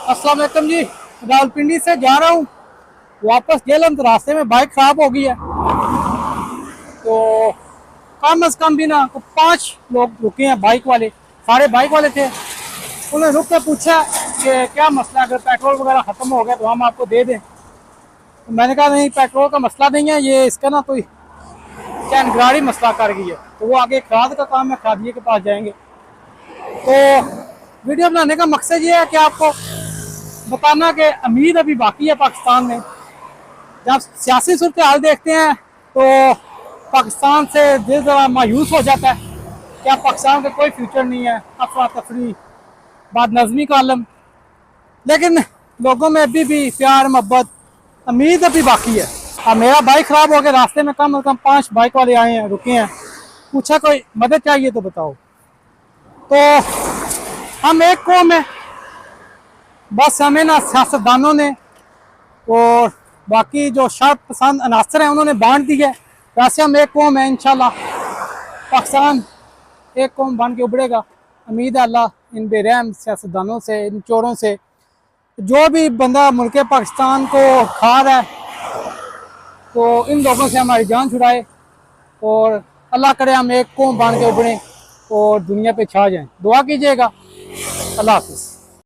अस्सलाम वालेकुम जी। रावलपिंडी से जा रहा हूँ वापस जेलम, तो रास्ते में बाइक खराब हो गई है। तो कम अज कम भी ना 5 लोग रुके हैं बाइक वाले, सारे बाइक वाले थे। उन्होंने रुक के पूछा कि क्या मसला, अगर पेट्रोल वगैरह ख़त्म हो गया तो हम आपको दे दें। तो मैंने कहा नहीं, पेट्रोल का मसला नहीं है, ये इसका ना कोई चैनगाड़ी मसला कर गई है। तो वो आगे खाद का काम है, खादिये के पास जाएंगे। तो वीडियो बनाने का मकसद ये है कि आपको बताना कि उम्मीद अभी बाकी है पाकिस्तान में। जब सियासी सूरत हाल देखते हैं तो पाकिस्तान से दिल ज़रा मायूस हो जाता है कि अब पाकिस्तान का कोई फ्यूचर नहीं है, अफरा तफरी, बदनज़मी का आलम। लेकिन लोगों में अभी भी प्यार, मोहब्बत, उम्मीद अभी बाकी है। अब मेरा बाइक ख़राब हो गया, रास्ते में कम से कम 5 बाइक वाले आए हैं, रुके हैं। पूछा कोई मदद चाहिए तो बताओ। तो हम एक कौम है, बस हमें ना सियासतदानों ने और बाकी जो शर्त पसंद अनासर हैं उन्होंने बांट दी है। वैसे हम एक कौम है, इंशाल्लाह पाकिस्तान एक कौम बन के उभरेगा। उम्मीद है अल्लाह इन बेरहम सियासतदानों से, इन चोरों से, जो भी बंदा मुल्क पाकिस्तान को खा रहा है, तो इन लोगों से हमारी जान छुड़ाए और अल्लाह करे हम एक कौम बन के उभरें और दुनिया पे छा जाएं। दुआ कीजिएगा। अल्लाह हाफ़िज़।